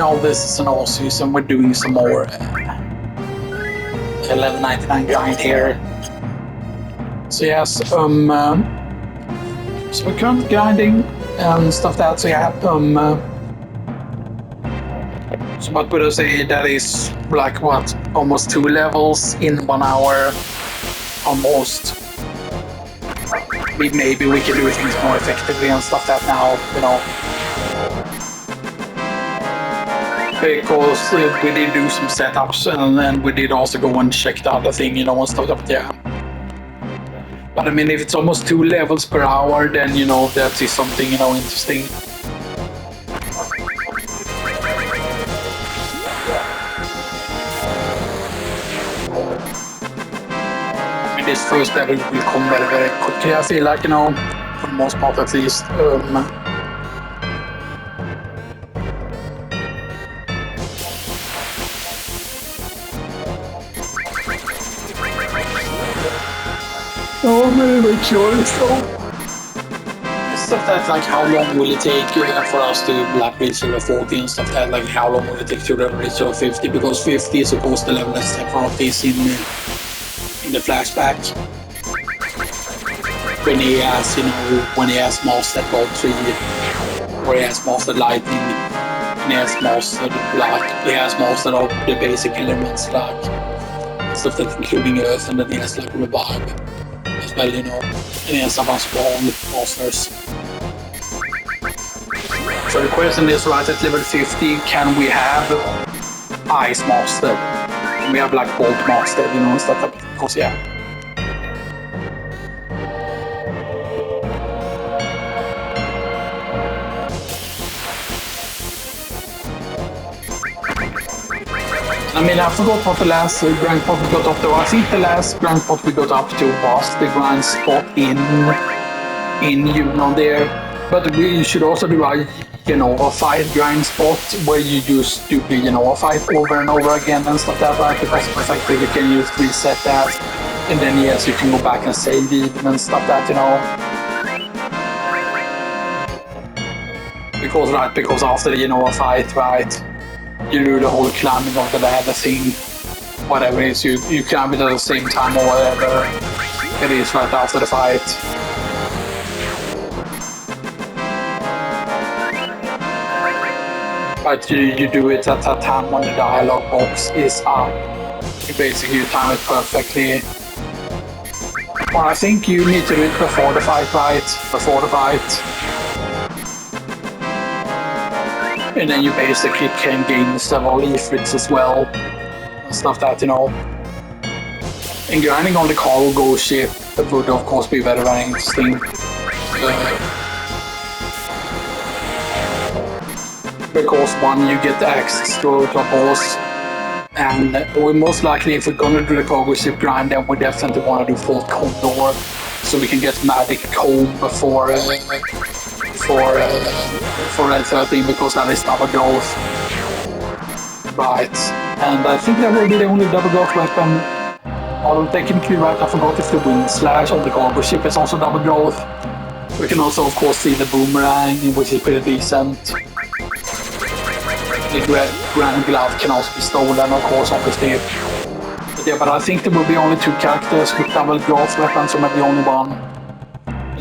all this is an all season. We're doing some more 11.99 grind here. So yes, so we're currently grinding and stuff that. So yeah, so what would I say? That is like what, almost 2 levels in 1 hour, almost. Maybe we can do things more effectively and stuff that now, you know. Because we did do some setups and then we did also go and check the other thing, you know, and stuff like that. But I mean, if it's almost 2 levels per hour, then, you know, that is something, you know, interesting. This first level will come very, very quickly, I feel like, you know, for the most part at least. Oh, I'm really make sure it's so. Stuff that, like, how long will it take for us to like reach level 40 and stuff that, like, how long will it take to reach level 50? Because 50 is supposed to level as Sephiroth is in the flashback. When he has, you know, when he has mastered Gold 3, or he has mastered Lightning, and he has mastered Black, he has mastered all the basic elements, like stuff that including Earth, and then he has like Revive as well, you know, and he has some spawn masters. So the question is, right, at level 50, can we have Ice mastered? Can we have like Bolt mastered, you know, and stuff like that? Because yeah. I mean, I forgot what the last Grinspots we got up to. I think the last Grinspots we got up to was the Grinspots in you know, there. But we should also do a, you know, a fight Grindspot where you just do, you know, a fight over and over again and stuff like that. Because perfectly you can just reset that, and then yes, you can go back and save it and stuff that, you know. Because after, you know, a fight, right, you do the whole climbing of the ladder thing, whatever it is, you climb it at the same time or whatever it is right after the fight. But you do it at that time when the dialogue box is up. You basically time it perfectly. Well, I think you need to do it before the fight, right? Before the fight. And then you basically can gain several ifrits as well, and stuff that, you know. And grinding on the cargo ship would of course be very, very interesting. Because one, you get access to a boss, and we most likely, if we're gonna do the cargo ship grind, then we definitely want to do full Condor, so we can get magic comb for L13, because that is double growth. Right, and I think that will be the only double growth weapon. Although technically, right, I forgot if the wind slash on the cargo ship is also double growth. We can also, of course, see the boomerang, which is pretty decent. The Grand Glove can also be stolen, of course, obviously. But yeah, but I think there will be only 2 characters with double growth weapons, or maybe only 1.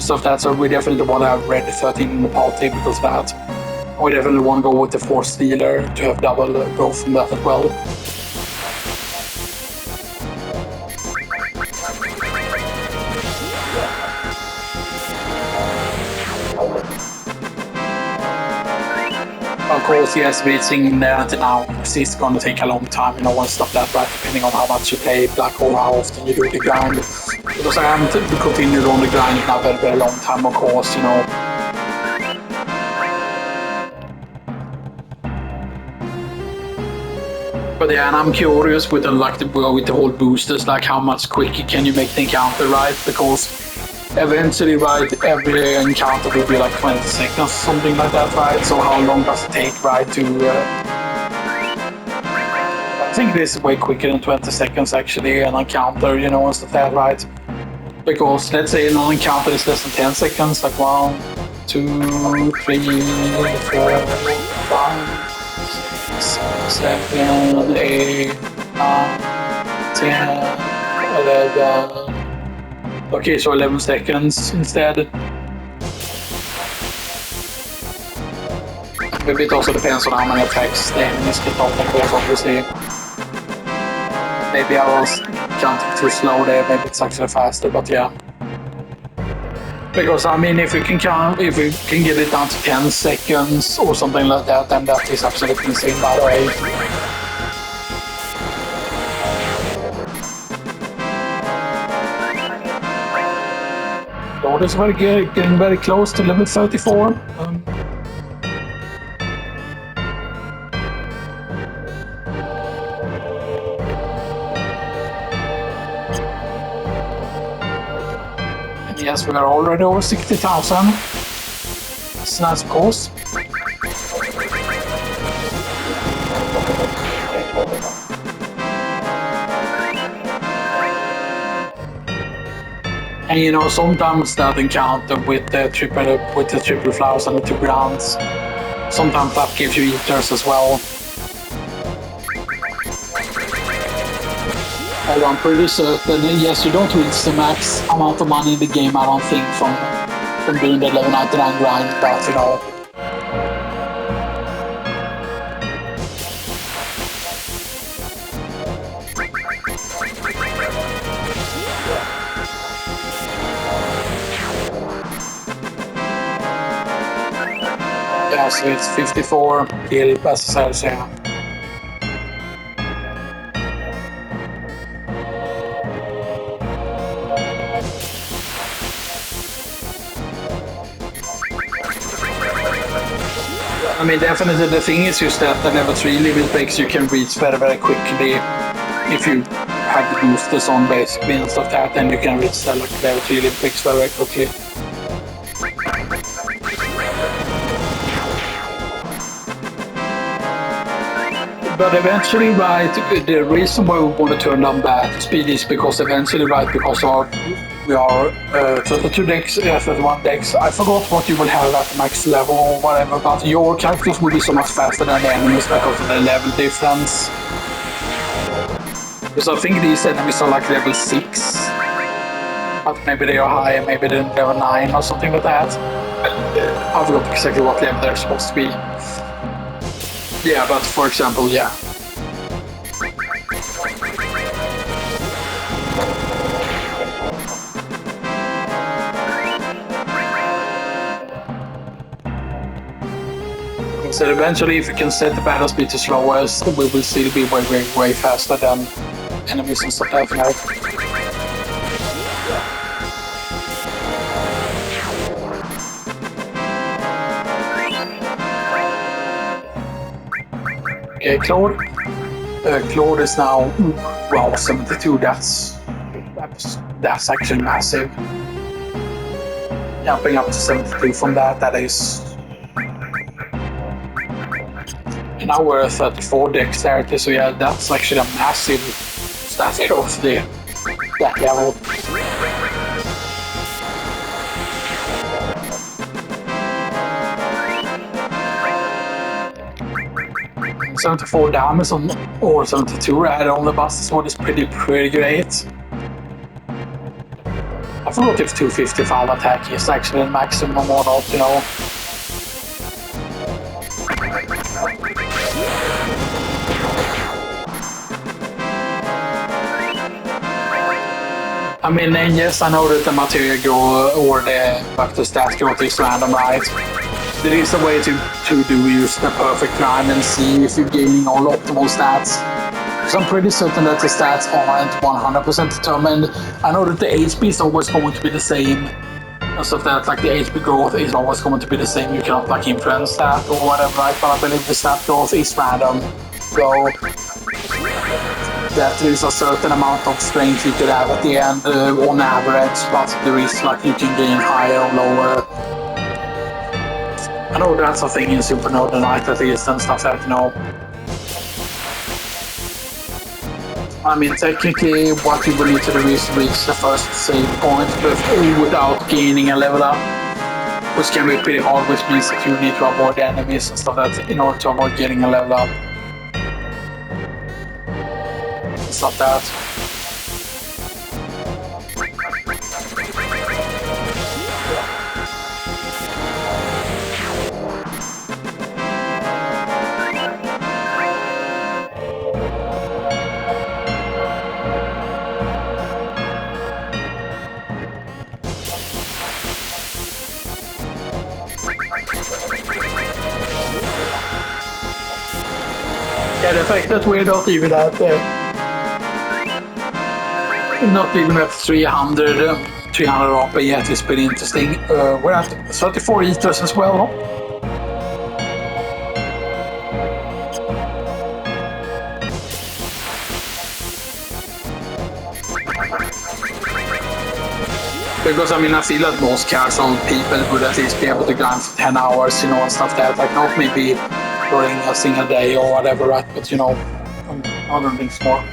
Stuff that, so we definitely want to have Red 13 in the party because of that. We definitely want to go with the Force Stealer to have double growth from that as well. Of course, yes, reaching there now is going to take a long time, you know, and stuff that, right, depending on how much you play Black or how often you do the grind. Because I haven't continued on the grind in a very, very long time, of course, you know. But yeah, and I'm curious with the, like, with the whole boosters, like how much quicker can you make the encounter, right? Because eventually, right, every encounter will be like 20 seconds, something like that, right? So how long does it take, right, to... I think this is way quicker than 20 seconds, actually, an encounter, you know, and stuff like that, right? Because let's say an encounter is less than 10 seconds, like 1, 2, 3, 4, 5, 7, 8, 9, 10, 11. Okay, so 11 seconds instead. Maybe it also depends on how many attacks the enemies get off, of course, obviously. Maybe I was counting too slow there, maybe it's actually faster, but yeah. Because I mean, if we can get it down to 10 seconds or something like that, then that is absolutely insane, by the way. Lord is very good, getting very close to level 34. Yes, we are already over 60,000. It's nice, of course. And you know, sometimes that encounter with the triple flowers and the 2 grounds, sometimes that gives you eaters as well. Although I'm pretty certain, yes, you don't reach the max amount of money in the game, I don't think, from doing the level 99 grind, but you know. Yeah, so it's 54 kill, as I said, so yeah. I mean, definitely the thing is just that the level 3 limit breaks you can reach very, very quickly if you have the boosters on basically and stuff like that, then you can reach the level 3 limit breaks very, very quickly. But eventually, right, the reason why we want to turn down bat speed is because eventually, right, because we are 32 decks, 31 decks. I forgot what you will have at the max level or whatever, but your characters will be so much faster than the enemies because of the level difference. Because I think these enemies are like level 6, but maybe they are higher, maybe they're level 9 or something like that. I forgot exactly what level they're supposed to be. Yeah, but for example, yeah. So eventually, if we can set the battle speed to slowest, we will still be way, way, way faster than enemies and stuff like that. Okay, Claude. Claude is now, well, 72. That's actually massive. Jumping up to 72 from that is. And now we're at 34 dexterity, so yeah, that's actually a massive stat growth there. That level. 74 damage on or 72 rad on the bus sword is pretty great. I forgot if 255 attack is actually the maximum or not, you know. I mean, yes, I know that the material growth or the stat growth is random, right? There is a way to use the perfect grind and see if you're gaining all optimal stats. So I'm pretty certain that the stats aren't 100% determined. I know that the HP is always going to be the same. And so that like the HP growth is always going to be the same. You cannot like influence that or whatever, right? But I believe the stat growth is random. So that there is a certain amount of strength you could have at the end on average, but there is like you can gain higher or lower. I know that's a thing in Supernova Night at least and stuff like that, you know. I mean, technically, what you will need to do is reach the first save point without gaining a level up, which can be pretty hard, which means that you need to avoid enemies and stuff like that in order to avoid getting a level up. stuff that. Yeah, the fact that we're not even at not even at 300 RP yet is pretty interesting. We're at 34 eaters as well. Because I mean, I feel that most casual people would at least be able to grind for 10 hours, you know, and stuff like that. Like not maybe during a single day or whatever, right? But you know, other things more.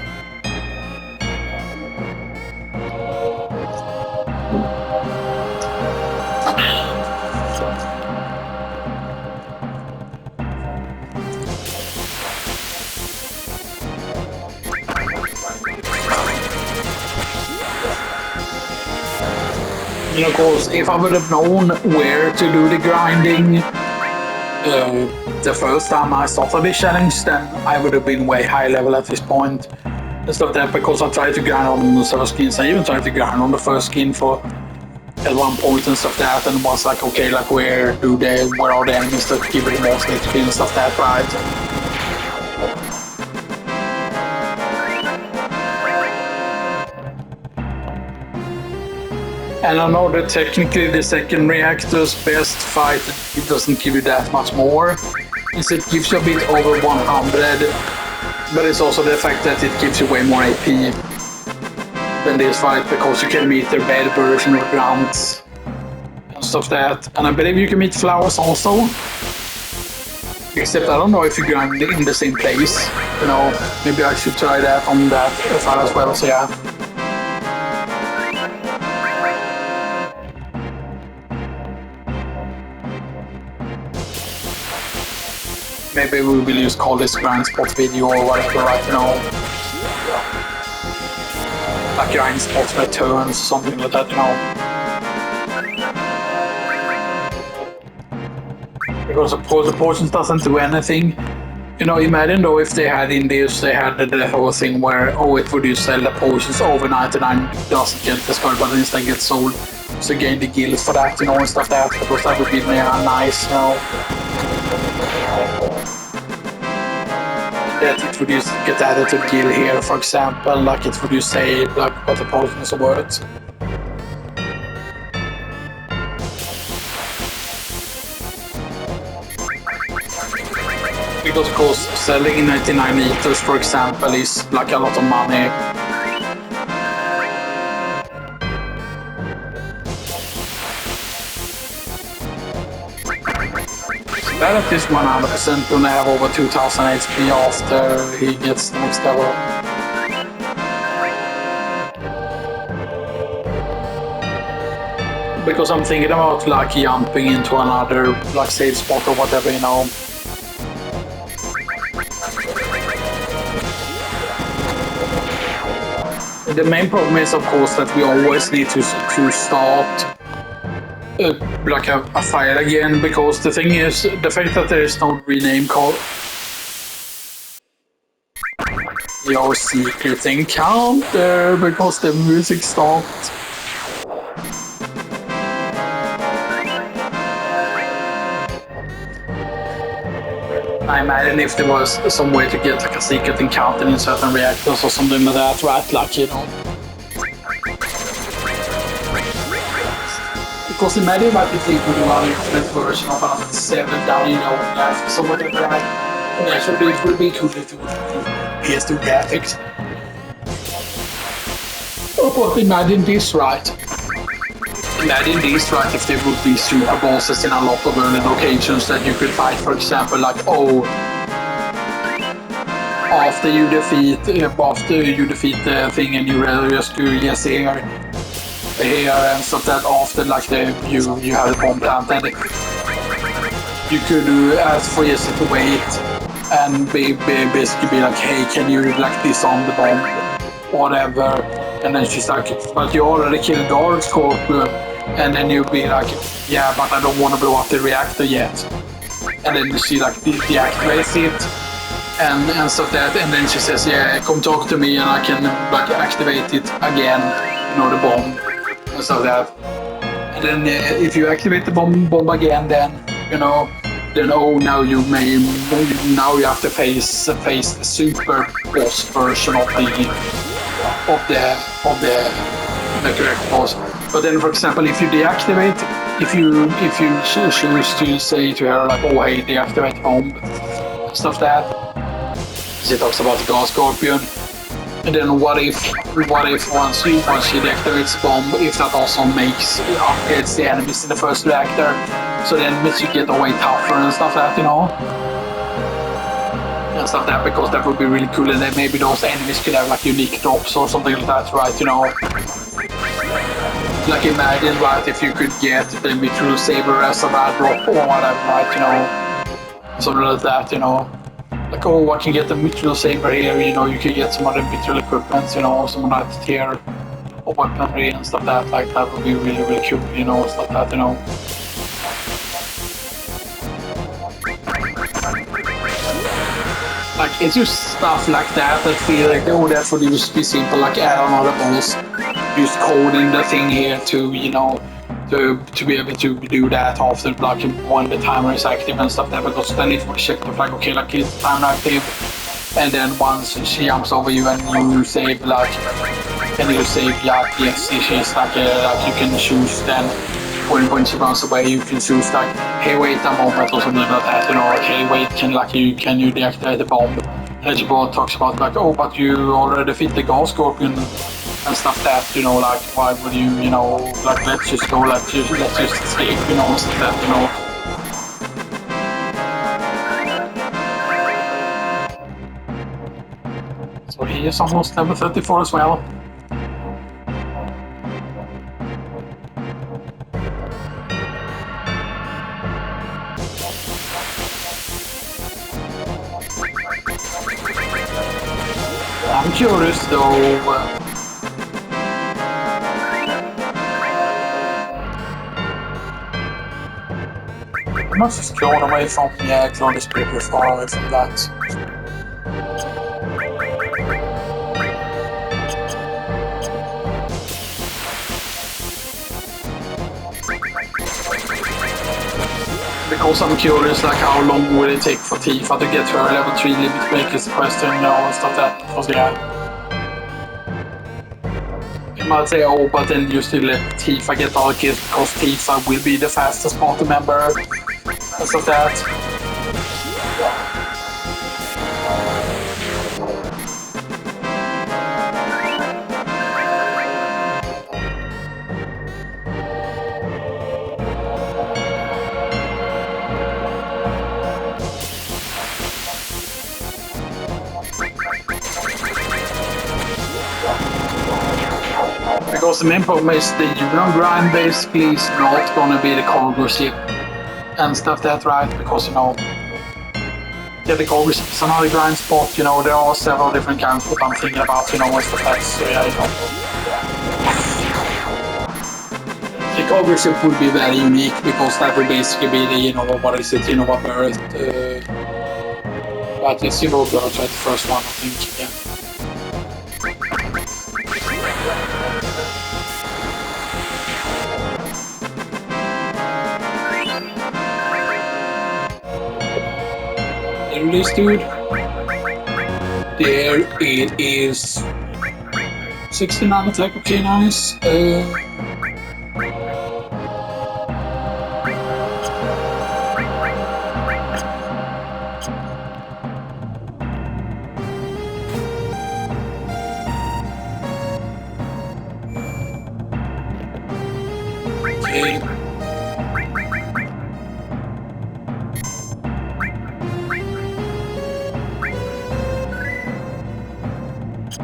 And of course, if I would have known where to do the grinding the first time I started this challenge, then I would have been way high level at this point. And stuff that because I tried to grind on the server skins, I even tried to grind on the first skin for at one point and stuff that, and was like, okay, like where are the enemies that give it most HP and stuff that, right? And I know that technically the second reactor's best fight, it doesn't give you that much more. It gives you a bit over 100, but it's also the fact that it gives you way more AP than this fight, because you can meet their bad version of grounds and stuff like that. And I believe you can meet flowers also. Except I don't know if you grind in the same place. You know, maybe I should try that on that file as well, so yeah. Maybe we will just call this Grinspots video or whatever, right? You know, like Grinspots returns, something like that, you know. Because of course the potions doesn't do anything. You know, imagine though if they had in this, they had the whole thing where, oh, it would just sell the potions overnight and then doesn't get destroyed, but instead get sold. So gain the guild for that, you know, and stuff like that, because that would be nice, you know. That it would just get added to guild here, for example, like it would just say like what the potions are worth. Because of course selling 99 liters, for example, is like a lot of money. That is 100% gonna have over 2000 HP after he gets the next level. Because I'm thinking about like jumping into another like save spot or whatever, you know. The main problem is of course that we always need to start like a fight again, because the thing is, the fact that there is no rename called your secret encounter, because the music stopped. I imagine if there was some way to get like a secret encounter in certain reactors or something like that, right? Like, you know. Because imagine like if they would run an infinite version of another 7 down, you know, left, so whatever, right? And actually it would be cool if it would be PS2 graphics. Oh, but imagine this, right? Imagine this, right, if there would be super bosses in a lot of early locations that you could fight, for example, like, oh, after you defeat the thing and you just do yes here and stuff that after like you have the bomb plant, and you could ask for Jesse to wait and basically be like, hey, can you like disarm the bomb? whatever. And then she's like, but you already killed Dark Scorpion. And then you'd be like, yeah, but I don't want to blow up the reactor yet. And then she like deactivates it and stuff that. And then she says, yeah, come talk to me and I can like activate it again, the bomb and stuff that. And then if you activate the bomb again, then then now you have to face the super boss version of the correct boss. But then, for example, if you deactivate, if you choose to say to her like, oh hey, deactivate bomb, stuff that. She talks about the gas scorpion. And then what if once she deactivates the bomb, if that also upgrades the enemies in the first reactor, so then makes you get way tougher and stuff like that, and stuff like that, because that would be really cool, and then maybe those enemies could have like unique drops or something like that, right? Like imagine, right, if you could get the Mithril Saber as a bad drop or whatever, right? Something like that, Like, oh, I can get the Mithril Saber here, you can get some other Mithril equipment, some of that tier of weaponry and stuff like that would be really, really cool, stuff like that, Like, it's just stuff like that feel like, oh, that would just be simple, like add on other balls, just coding the thing here to, to be able to do that after like when the timer is active and stuff like that, because then it would check the flag, okay, like it's time active, and then once she jumps over you and you save like, yes, she's like you can choose then when she runs away, you can choose like, hey, wait a moment or something like that, like, hey, wait, can you deactivate the bomb? And she talks about like, oh, but you already fit the gas scorpion and stuff that, like, why would you, like, let's just go, let's just escape, stuff that, So he is almost level 34 as well. I'm curious though. I must have gone away from Claudius pretty far away from that. Because I'm curious, like, how long will it take for Tifa to get her level 3 limit break is the question, and stuff like that. Because you might say, oh, but then you still let Tifa get all the kills because Tifa will be the fastest party member and stuff like that. Because the main problem is the Union grind basically is not going to be the cargo ship and stuff that, right? Because, the cargo ship is another grind spot, there are several different kinds what I'm thinking about, and stuff like that, so The cargo ship would be very unique because that would basically be the, what is it, a bird, but it's, bird, right, the first one, I think, yeah. This dude, there it is. 69 attack, okay, nice. Okay.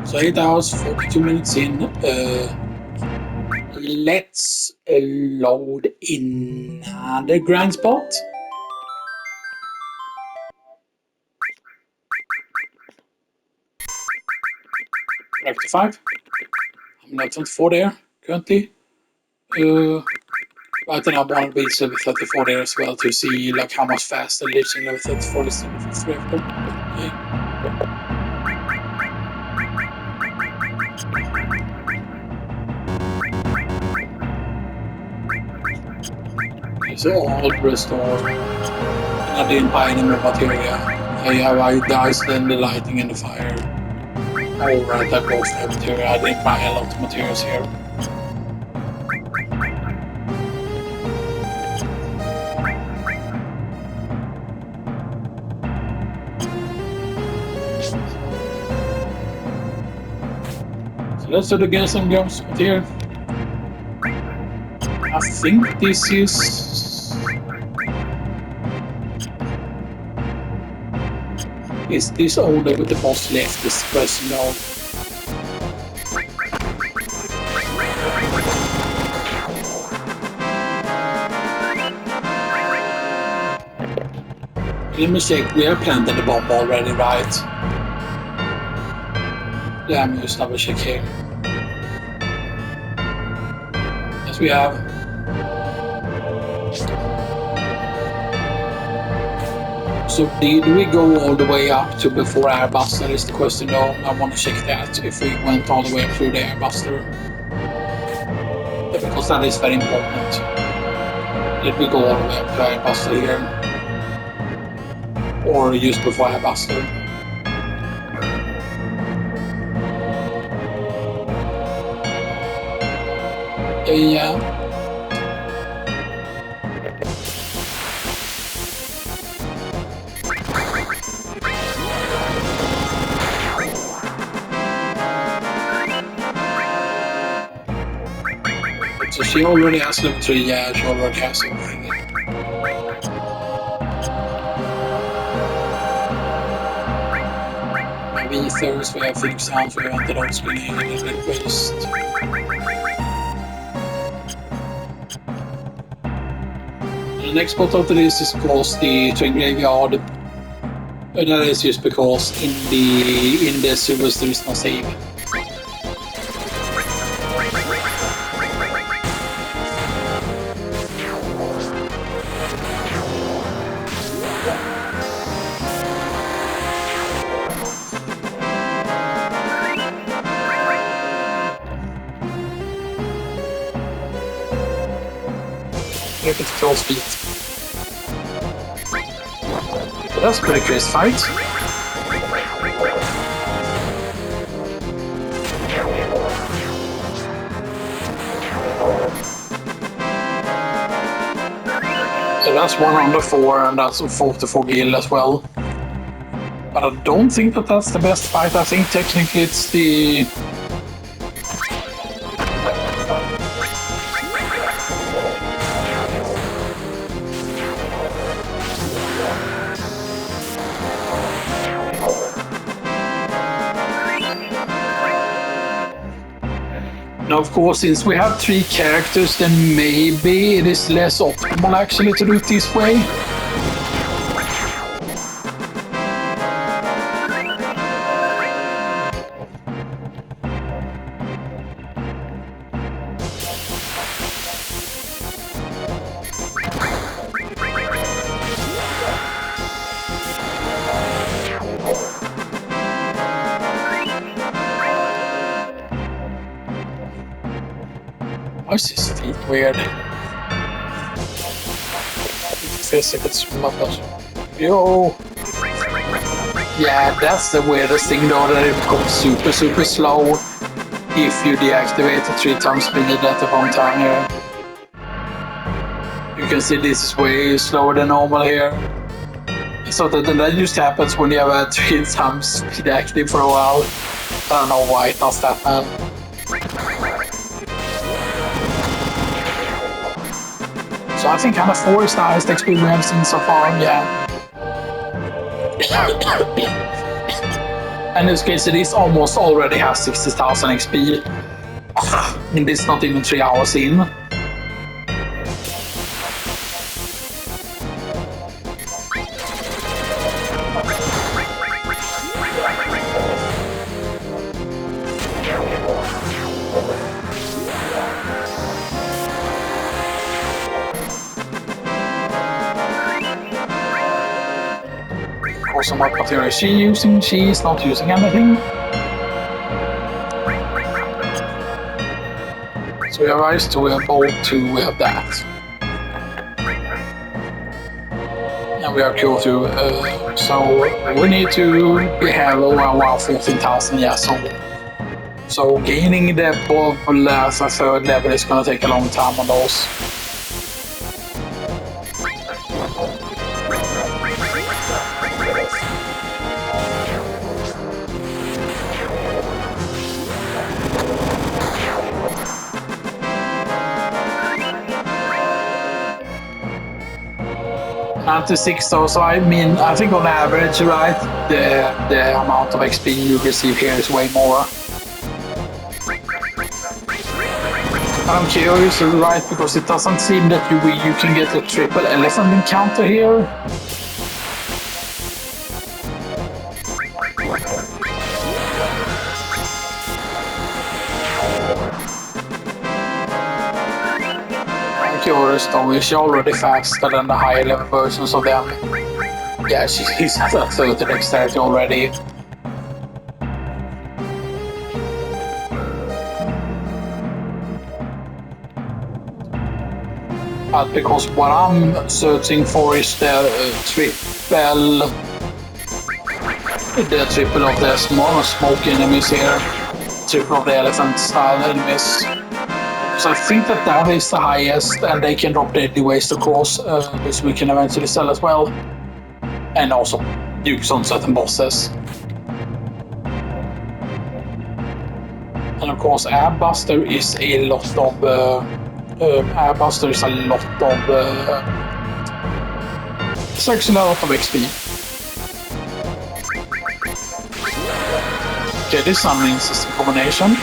So 8 hours, 42 minutes in. Let's load in the grind spot. Reactor 5. I'm level 24 there, currently. Right then I want to reach level 34 there as well to see like how much faster reaching level 34 is in the fifth reactor. Okay. Okay, so all restored. And I didn't buy any more material. I diced in the lighting and the fire. Alright, that goes for material. I didn't buy a lot of materials here. So let's do the gas and jumps here. I think this is this order with the boss left is the question now. Let me check, we have planted the bomb already, right? Yeah, I'm just double check here. Yes, we have. So did we go all the way up to before Airbuster is the question though. I want to check that, if we went all the way up through the Airbuster. Because that is very important. Did we go all the way up to Airbuster here? Or just before Airbuster? Yeah. So she already has level 3, yeah, she already has everything. Maybe ethers, we have Phoenix Sounds, we have antidote screening, and then waste. The next spot after this is close the train graveyard. And that is just because in the sewers there is no save. If it's close feet. That's pretty crazy fight. So that's 104 and that's 44 gil as well. But I don't think that that's the best fight. I think technically it's the... Now, of course, since we have 3 characters, then maybe it is less optimal actually to do it this way. Why is his feet weird? It feels like it's muffled. Yo! Yeah, that's the weirdest thing though, that it becomes super slow if you deactivate the 3 times speed at the wrong time here. You can see this is way slower than normal here. So that just happens when you have a 3 times speed active for a while. I don't know why it does that, man. So I think kind of 4 is the highest XP we have seen so far, yeah. And in this case, it is almost already has 60,000 XP. And this not even 3 hours in. also what material is she using. She is not using anything. So we have ice to have bolt 2, we have that. And we are Q2, so we need to have around 14,000, yeah, so gaining the bubble as a third level is gonna take a long time on those. $96 though, so I mean, I think on average, right, the amount of XP you receive here is way more. I'm curious, right, because it doesn't seem that you can get a triple elephant encounter here. Curious though, is she already faster than the higher level versions of them? Yeah, she's at a 30 dexterity already. But because what I'm searching for is the triple of the small smoke enemies here, triple of the elephant style enemies. So I think that is the highest, and they can drop deadly waste across, which we can eventually sell as well. And also use on certain bosses. And of course, Airbuster is a lot of it's actually a lot of XP. Okay, this summoning system combination.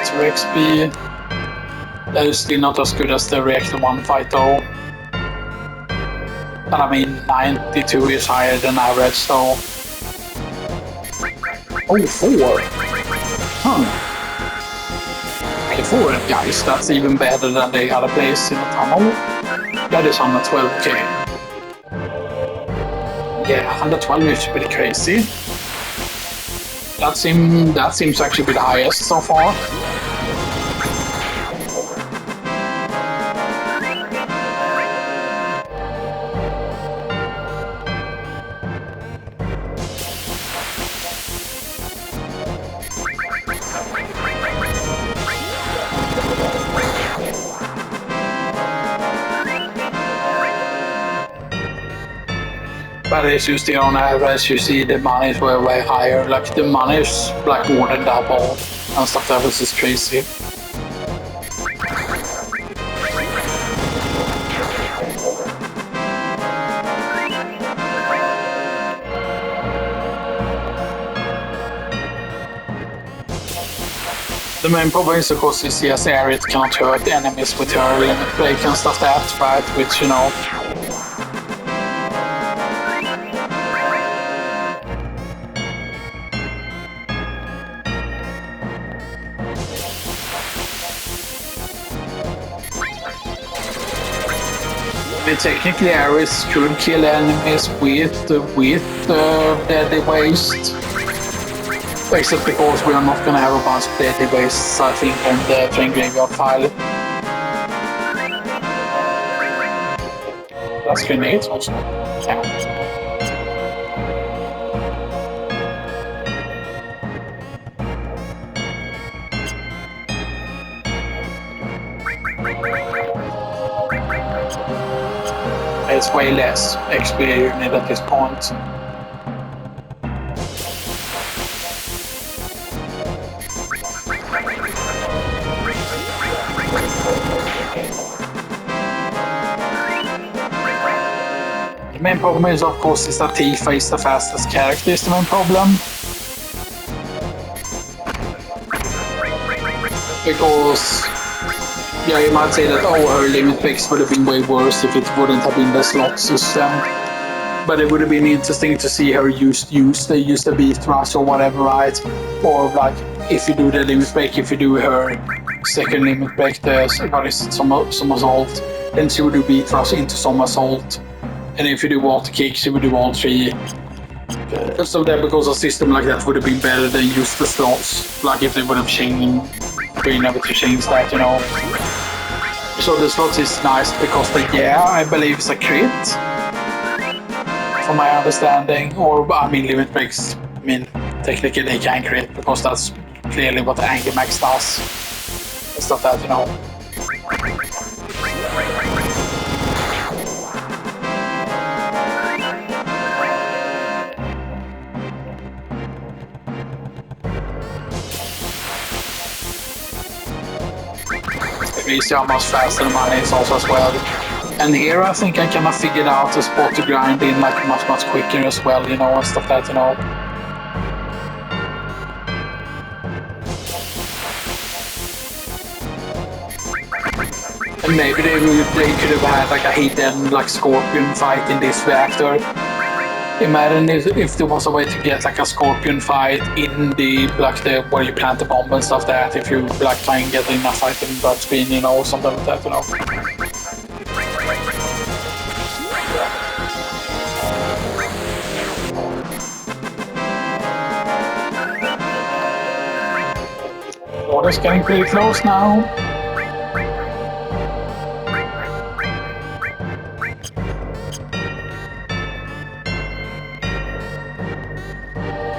2 XP. That is still not as good as the Reactor 1 fight though. And I mean, 92 is higher than average, so... Oh, 4! Huh. Okay, 4 guys, that's even better than the other place in the tunnel. That is 112k. Yeah, 112 is pretty crazy. That seems actually be the highest so far. But it's just the on average, you see the money is way higher. Like the money is like more than double and stuff. That was just crazy. The main problem is of course you see as area it cannot hurt the enemies with her limit break and stuff that, right? Which, you know, technically areas could kill enemies with deadly waste. Except because we are not gonna have a bunch of deadly wastes, I think, on the train graveyard file. That's grenades also. Count. It's way less XP unit at this point. The main problem is, of course, is that Tifa is the fastest character is the main problem. Because, yeah, you might say that, oh, her limit picks would have been way worse if it wouldn't have been the slot system. But it would have been interesting to see her use the beat rush or whatever, right? Or like, if you do the limit break, if you do her second limit break, some assault, then she would do beat rush into some assault. And if you do water kicks, you would do all three. So that because a system like that would have been better than use the slots, like if they would have been able to change that, you know. So the slots is nice because I believe it's a crit, from my understanding. Or I mean, limit breaks. I mean, technically they can crit because that's clearly what the Angry Max does. And stuff that, you know. You see how much faster the money is also as well. And here I think I kind of figured out a spot to grind in like much quicker as well, you know, and stuff like that, you know. And maybe they could have had like a hidden like scorpion fight in this reactor. Imagine if there was a way to get like a scorpion fight in the where you plant the bomb and stuff that if you like try and get in a fight in that screen, you know, something like that, you know. Water's getting pretty close now.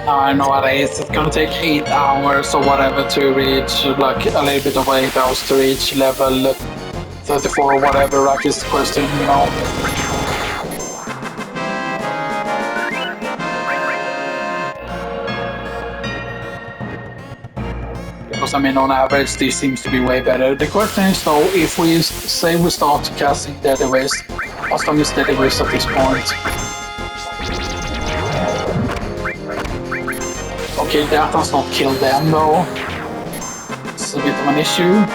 I know what it is. It's gonna take 8 hours or whatever to reach, like a little bit of 8 hours to reach level 34 or whatever, like is the question, you know. Because I mean, on average, this seems to be way better. The question is though, if we say we start casting Deadly Waste, how strong is Deadly Waste at this point? Okay, that does not kill them though. It's a bit of an issue.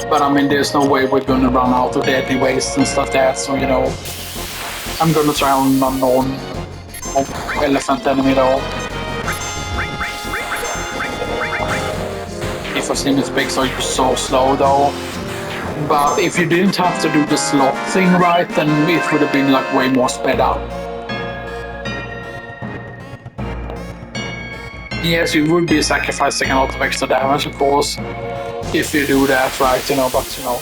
But I mean, there's no way we're gonna run out of Deadly Waste and stuff like that, so you know. I'm gonna try on an unknown elephant enemy though. If I see mistakes are so slow though. But if you didn't have to do the slot thing right, then it would have been like way more sped up. Yes, you would be sacrificing a lot of extra damage, of course, if you do that right, you know, but you know.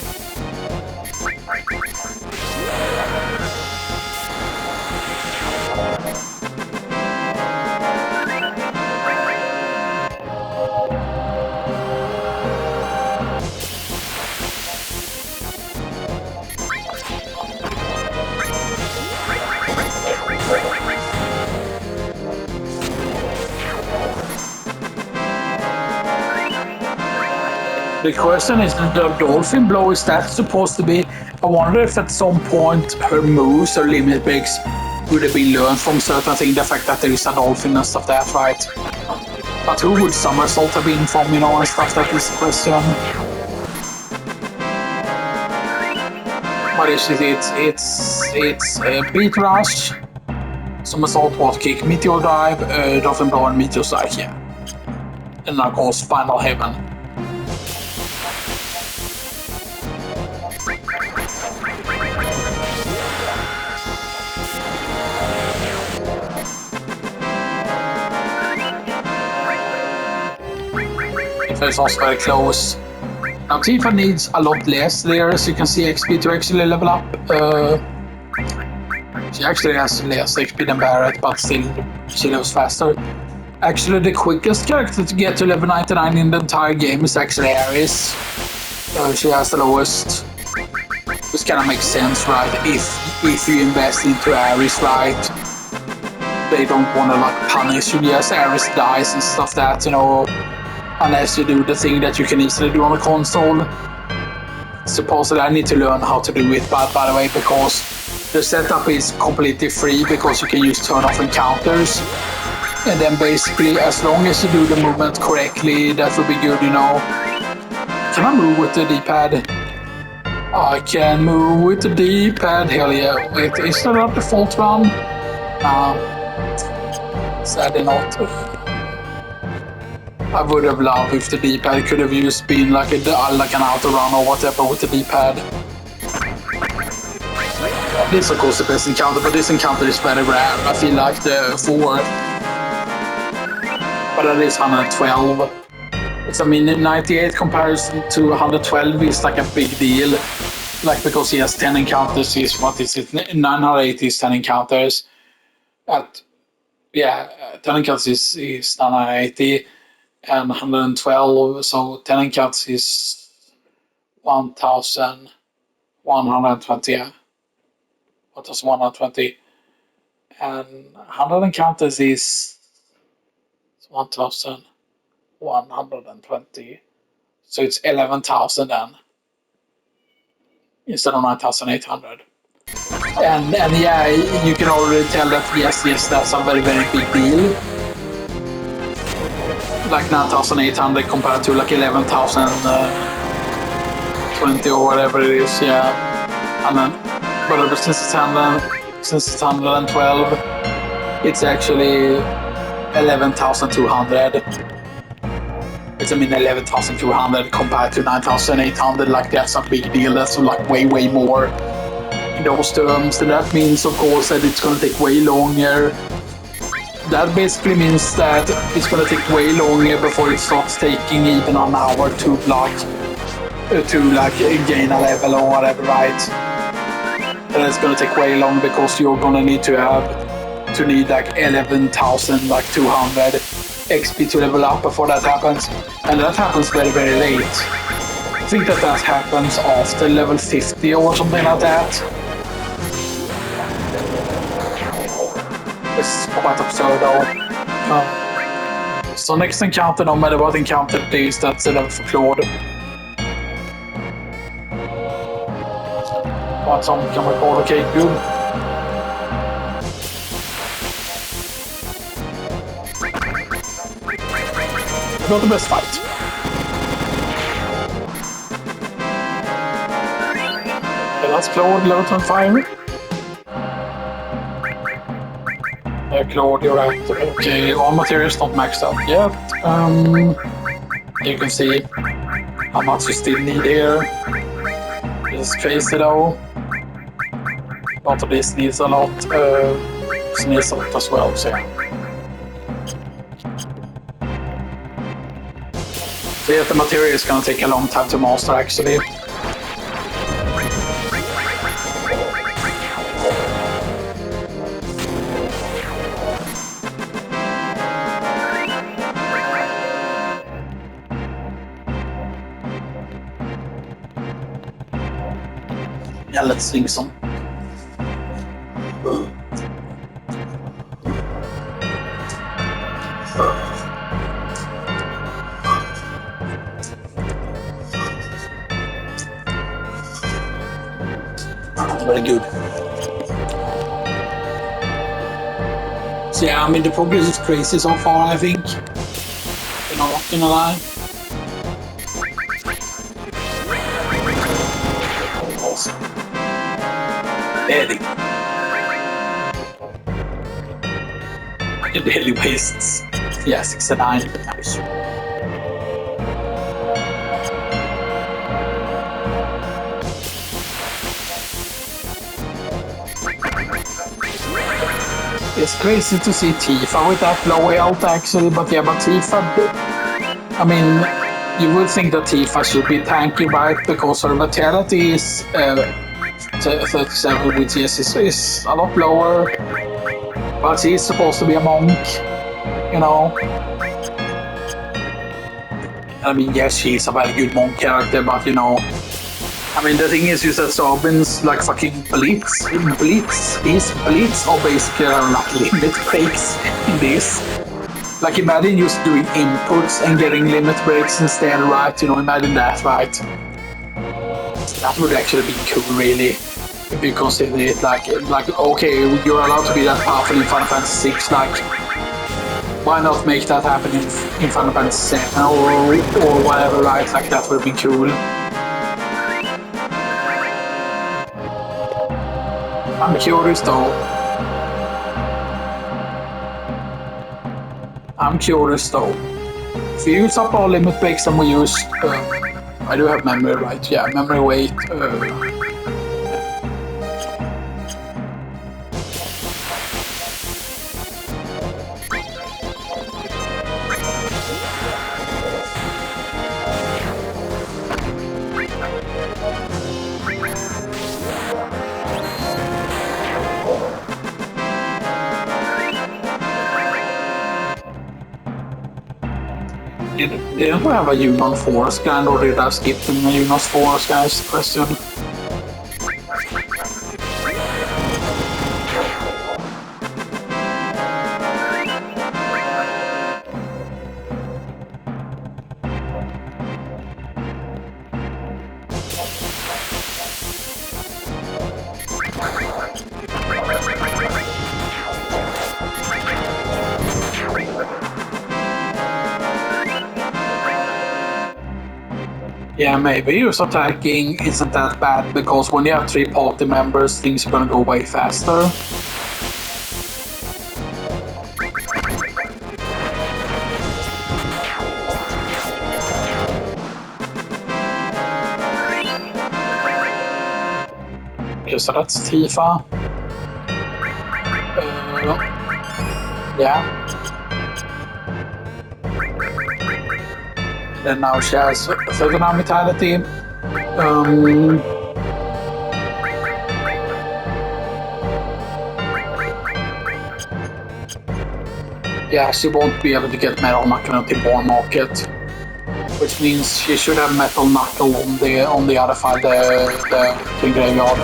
The question is, the dolphin blow, is that supposed to be? I wonder if at some point her moves or limit breaks would have been learned from certain things, the fact that there is a dolphin and stuff like that, right? But who would somersault have been from, you know, and stuff, that is the question. What is it? It's beat rush, somersault, water kick, meteor dive, dolphin blow, and meteor strike, yeah. And of course, final heaven. It's also very close. Now Tifa needs a lot less there, as you can see, XP to actually level up. She actually has less XP than Barrett, but still she levels faster. Actually, the quickest character to get to level 99 in the entire game is actually Ares. She has the lowest. This kind of makes sense, right? If you invest into Ares, right? They don't want to like punish you. Yes, Ares dies and stuff that, you know. Unless you do the thing that you can easily do on a console. Supposedly I need to learn how to do it, but by the way, because the setup is completely free, because you can use turn off encounters. And then basically, as long as you do the movement correctly, that will be good, you know. Can I move with the D-pad? I can move with the D-pad, hell yeah. Wait, is that a default one? Sadly not. I would have loved if the D-pad could have used been like an auto run or whatever with the D-pad. this of course the best encounter, but this encounter is very rare. I feel like the 4, but that is 112. It's, I mean, 98 comparison to 112 is like a big deal. Like, because he has 10 encounters, he's, what is it, 980 is 10 encounters. At, yeah, 10 encounters is 980 and 112, so 10 encounters is 1,120, yeah. What was 120? And 100 encounters is 1,120. So it's 11,000 then, instead of 9,800. And yeah, you can already tell that yes, that's a very, very big deal. Like 9,800 compared to like 11,020 or whatever it is, yeah. And then, but since it's 112, it's actually 11,200. It's, I mean, 11,200 compared to 9,800. Like, that's a big deal. That's like way, way more in those terms. And that means, of course, that it's going to take way longer. That basically means that it's going to take way longer before it starts taking even an hour to gain a level or whatever, right? And it's going to take way long because you're going to need like 11,200 XP to level up before that happens. And that happens very, very late. I think that happens after level 50 or something like that. It's quite absurd though. So next encounter, no matter what encounter it is, that's the level for Claude. But some can record, okay, good. Not the best fight. Okay, that's Claude, level 25. Claude, you're right. Okay, all materials not maxed out yet. You can see how much you still need here. This is crazy though. A lot of this needs a lot. This needs a lot as well, so yeah. So yeah, the material is gonna take a long time to master actually. Yeah, let's sing some. Very good. So yeah, I mean the progress is crazy so far, I think. I'm not gonna lie. Awesome. Barely. It barely wastes. Yeah, 69. Nice. It's crazy to see Tifa with that low health actually, but yeah, but Tifa, I mean, you would think that Tifa should be tanky, right? Because her vitality is 37, which is a lot lower, but she's supposed to be a monk, you know? I mean, yes, she's a very good monk character, but you know, I mean, the thing is that Robin's like fucking Blitz are basically like limit breaks in this. Like, imagine just doing inputs and getting limit breaks instead, right? You know, imagine that, right? That would actually be cool, really. If you consider it like okay, you're allowed to be that powerful in Final Fantasy 6, like, why not make that happen in Final Fantasy 7 or whatever, right? Like, that would be cool. I'm curious though. If you use up all limit breaks and we use, I do have memory, right? Yeah, memory weight. Didn't we have a Union Force gun, or did I skip the Union Force guys? Question. Yeah, maybe use attacking isn't that bad because when you have 3 party members, things are gonna go way faster. Okay, so that's Tifa. Yeah. Then now she has Phenomena Vitality. Yeah, she won't be able to get Metal Knuckle until Born Market, which means she should have Metal Knuckle on the other side, the graveyard.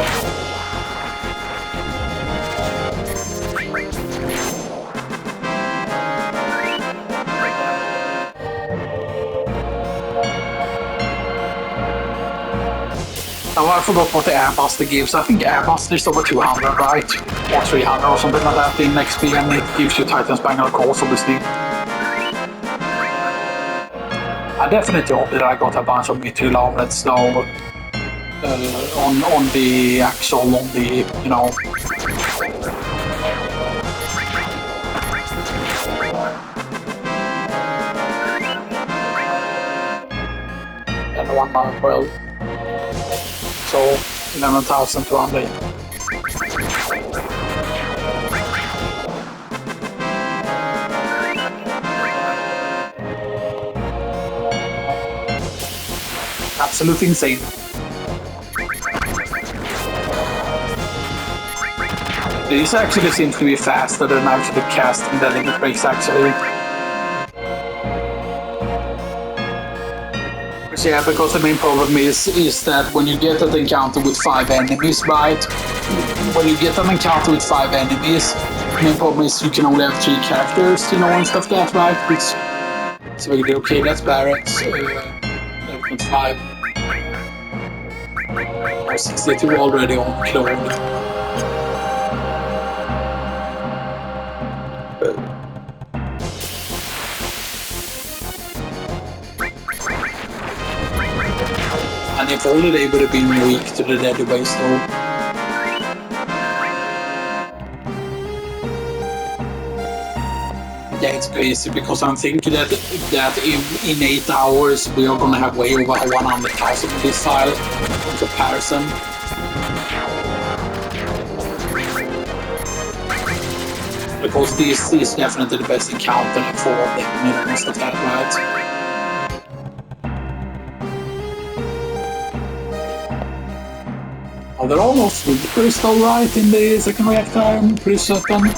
Now I forgot what the Airbuster gives. I think Airbuster is over 200, right? Or 300 or something like that in XP, and it gives you Titan's Bangle Course, obviously. I definitely hope that I got a bunch of Mithril Armlets though on the actual, on the, you know. And one more, well. So 11,200. Absolutely insane. These actually seems to be faster than actually casting the limit breaks actually. Yeah, because the main problem is that when you get an encounter with 5 enemies, right? When you get an encounter with 5 enemies, the main problem is you can only have 3 characters, you know, and stuff like that, right? Which is really okay. That's Barrett's 5. 62 already on clone. And if only they would have been weak to the deadly waste though. Yeah, it's crazy because I'm thinking that in 8 hours we are gonna have way over 100,000 in this file in comparison. Because this is definitely the best encounter for the most of that, right? Oh, they're almost Reapers though, right, in the second reactor, I'm pretty certain.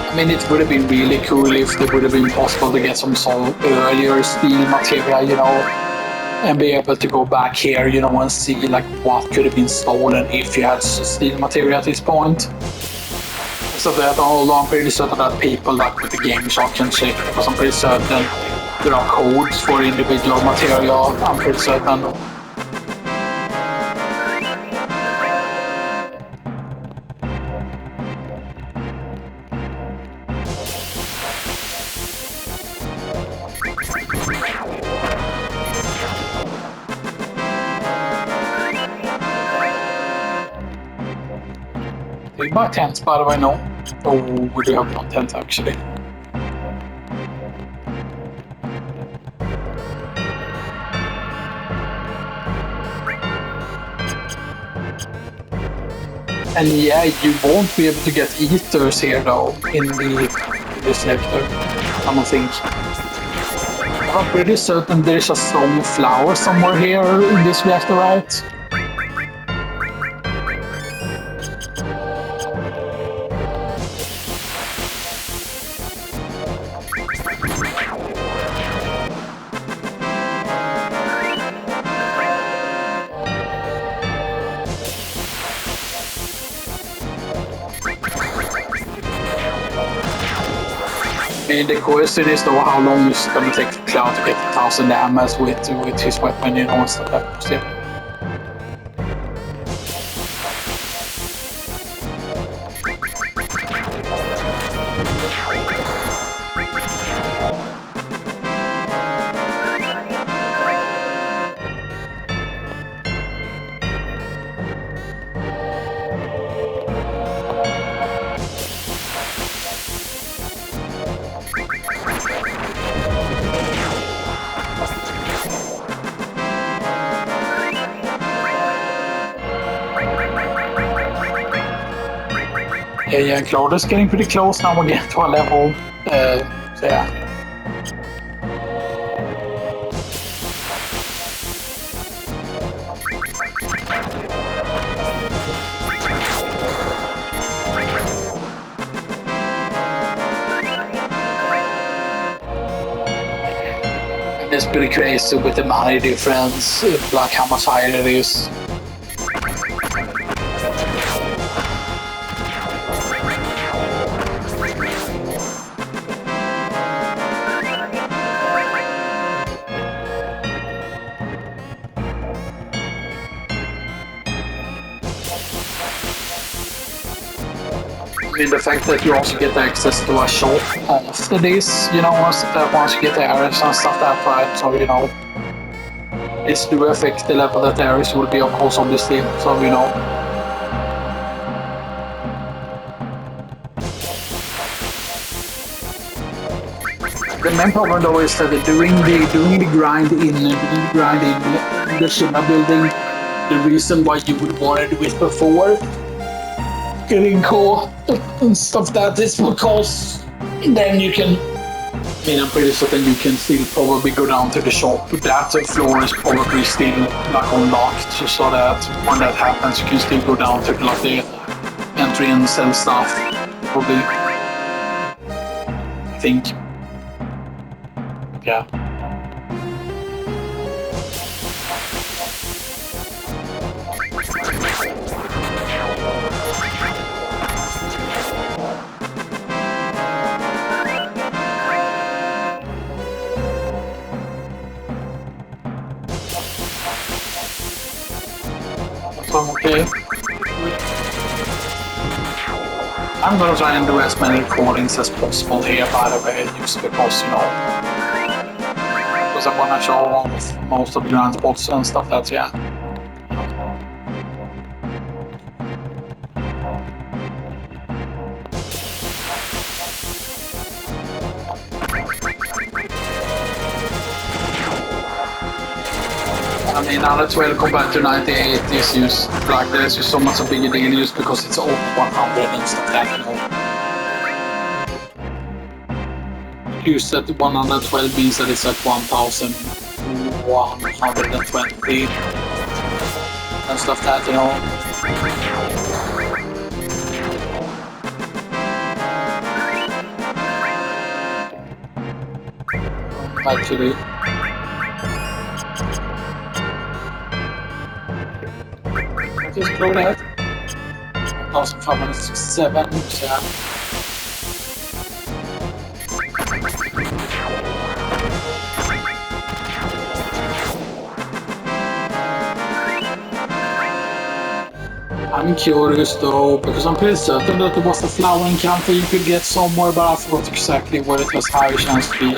I mean, it would have been really cool if it would have been possible to get some earlier steel material, you know, and be able to go back here, you know, and see like what could have been stolen if you had steel material at this point. So that I'm pretty certain that people like with the game shop can check, because I'm pretty certain there are codes for individual material, I'm pretty certain. We buy tents, by the way, no. Oh, we do have one tent actually. And yeah, you won't be able to get eaters here though in this reactor, I don't think. I'm pretty certain there's a stone flower somewhere here in this reactor, right? the question is though how long it's gonna take for Cloud to get 1,000 damage with his weapon, you know, and stuff like that. Yeah. Yeah, Cloud is getting pretty close now again to our level. So yeah. And it's pretty crazy with the money difference, like how much higher it is. The fact that you also get access to a shop after this, you know, once you get the areas and stuff that right, so you know, this do affect the level that the areas will be, of course, obviously, so you know. The main problem though is that doing the grind in the Shima building, the reason why you would want to do it before getting caught and stuff that is because then you can, I mean, I'm pretty certain you can still probably go down to the shop, but that floor is probably still like unlocked, so that when that happens you can still go down to like the entry and sell stuff, probably, I think. Yeah. Okay. I'm gonna try and do as many recordings as possible here, by the way, just because, you know, because I wanna show off most of the Grinspots and stuff that's, yeah. I mean, now that 12 compared to 98 is just like there's just so much a bigger deal just because it's over 100 and stuff that, you know. Use that 112 means that it's at 1,120 and stuff that, you know. Actually. Just go ahead. 1,567, yeah. I'm curious though, because I'm pretty certain that there was a flower encounter you could get somewhere, but I forgot exactly where it has higher chance to be.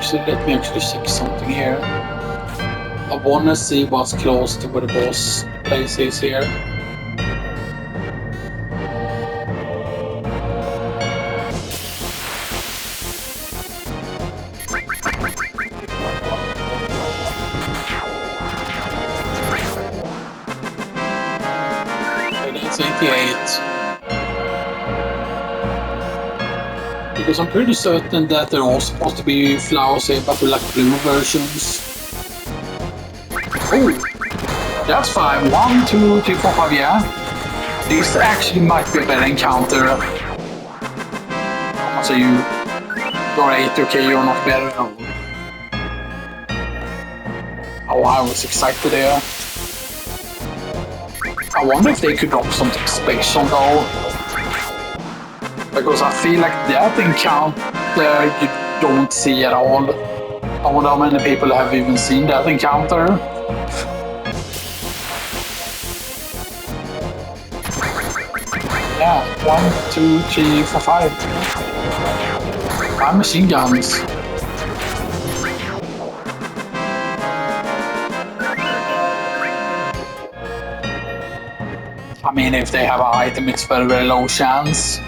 So let me actually check something here. I wanna see what's close to where the boss place is here. Okay, that's 88. Because I'm pretty certain that they're all supposed to be flowers here, but with like blue versions. Oh, that's 5. 1, 2, 3, 4, 5, yeah. This actually might be a better encounter. So you're 8, okay, you're not better. Oh, I was excited there. I wonder if they could drop something special though. Because I feel like that encounter you don't see at all. I wonder how many people have even seen that encounter. Yeah, 1, 2, 3, 4, 5. 5 machine guns. I mean, if they have an item, it's very, very low chance.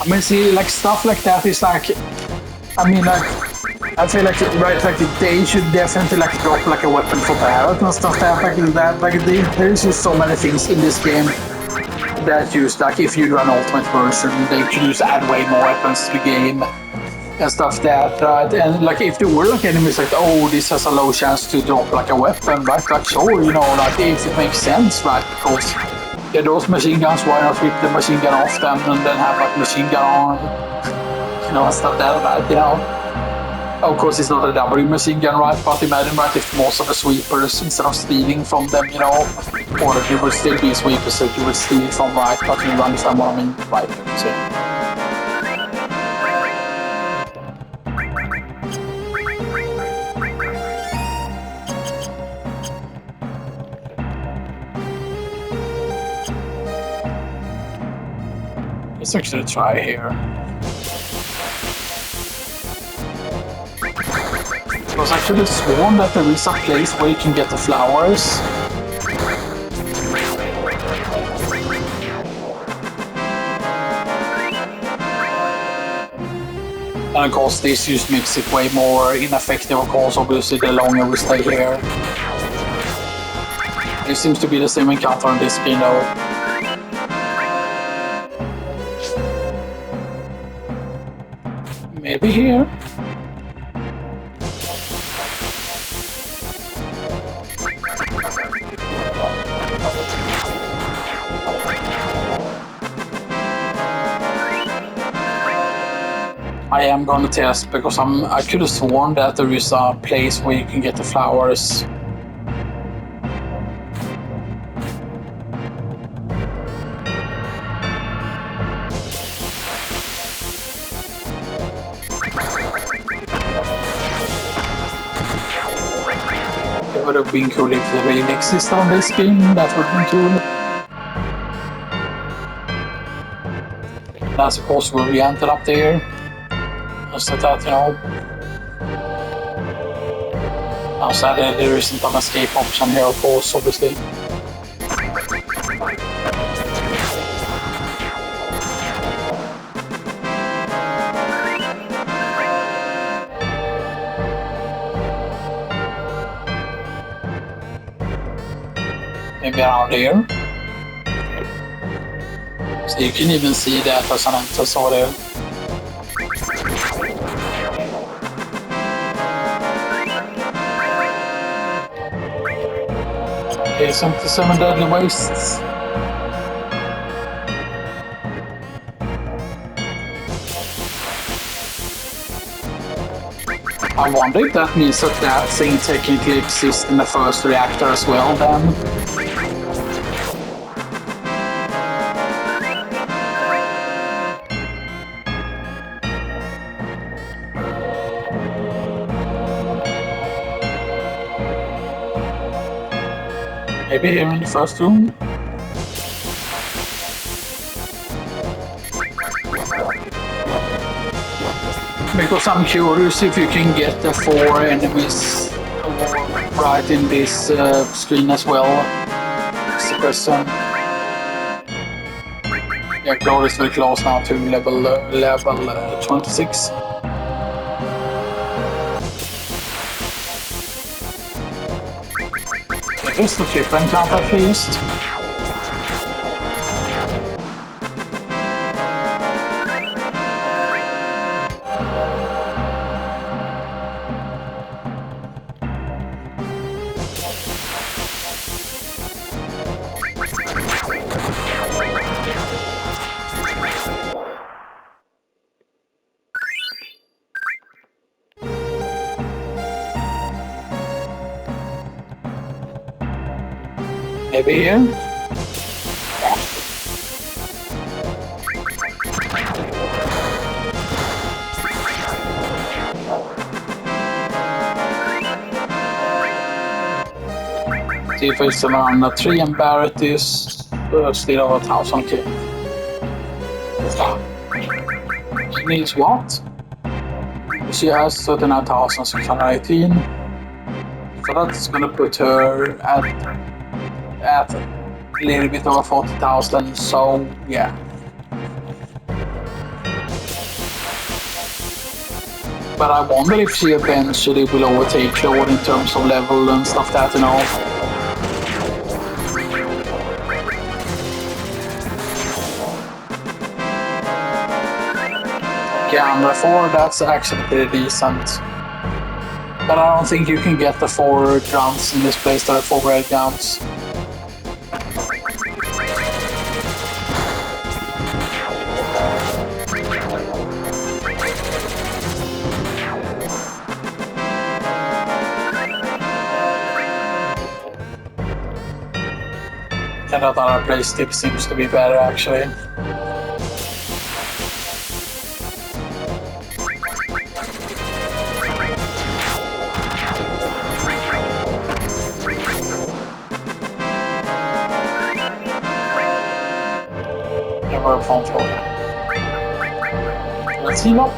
I mean, see, like stuff like that is like, I mean, like, I feel like, right, like they should definitely like drop like a weapon for Barrett and stuff like that. Like, there's just so many things in this game that use, like, if you do an ultimate version, they could just add way more weapons to the game and stuff that, right? And like, if there were like enemies like, oh, this has a low chance to drop like a weapon, right? Like, sure, you know, like if it makes sense, right? Because yeah, those machine guns, why not rip the machine gun off them and then have like machine gun on, you know, and stuff that, right? You know, of course it's not a W machine gun, right? But imagine, right, if most of the sweepers, instead of stealing from them, you know, or there would still be sweepers that you would steal from, right? But you understand what I mean, right? So. Let's actually try here. Because I could have sworn that there is a place where you can get the flowers. And of course this just makes it way more ineffective, of course, obviously the longer we stay here. It seems to be the same encounter on this game though. Maybe here? I am gonna test because I could have sworn that there is a place where you can get the flowers. It would have been cool if the rain existed on this game, that would have been cool. That's of course where we ended up there. Just like that, you know. Outside there isn't an escape option here, of course, obviously. Maybe around here. So you can even see that as an entrance over there. Okay, 77 deadly wastes. I wonder if that means that that thing technically exists in the first reactor as well then. Maybe here in the first room. Because I'm curious if you can get the 4 enemies right in this screen as well. That's the question. Yeah, Glory is very close now to level 26. Here's the trip encounter at least. Maybe here. if it's around 3 and Barrett is still over 1000k. She needs what? She has 39,618. So that's gonna put her at a little bit over 40,000. So yeah. But I wonder if she eventually will overtake Claude in terms of level and stuff that, you know. Camera 4, that's actually pretty decent. But I don't think you can get the 4 drums in this place that are 4 red guns. And that other place tip seems to be better actually. Never phone floor. Let's heal up.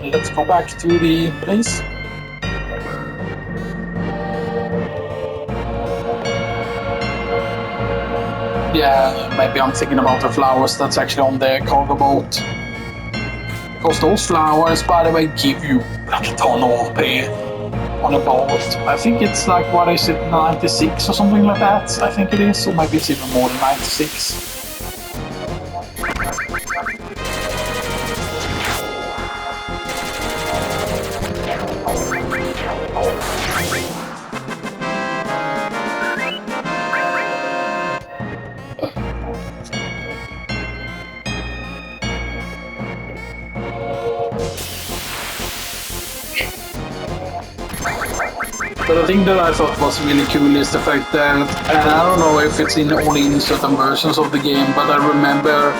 Let's go back to the place. Yeah, maybe I'm thinking about the flowers that's actually on the cargo boat. Because those flowers, by the way, give you like a ton of OP on a boat. I think it's like, what is it, 96 or something like that? I think it is, or maybe it's even more than 96. But the thing that I thought was really cool is the fact that, and I don't know if it's only in certain versions of the game, but I remember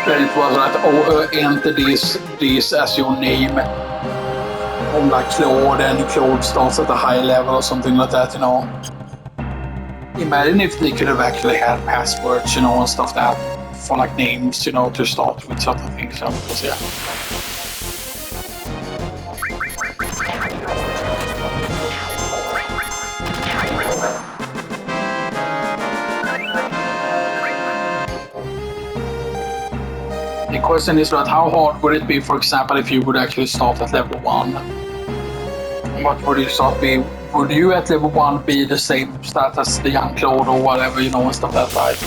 that it was like, enter this as your name on like Claude, and Claude starts at a high level or something like that, you know. Imagine if they could have actually had passwords, you know, and stuff that for like names, you know, to start with certain things, you know, because yeah. The question is that how hard would it be, for example, if you would actually start at level 1? What would you start be? Would you at level 1 be the same stat as the young Claude or whatever, you know, and stuff like that, right?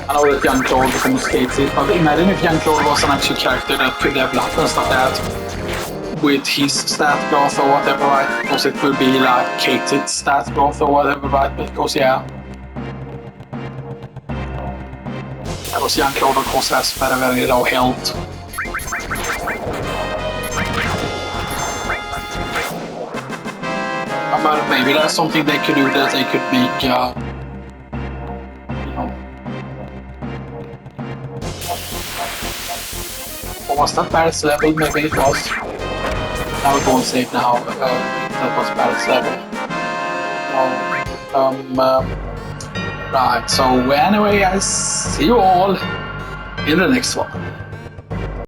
I know that young Claude complicates it, but imagine if young Claude was an actual character that could level up and stuff like that with his stat graph or whatever, right? Because it would be like Kate's stat graph or whatever, right? Because yeah. Because young Claude of course has very, very low health. But maybe that's something they could do, that they could make, you know. What was that Barrett's level? Maybe it was. I will go and save now. That was Barrett's level. Right, so anyway, I see you all in the next one.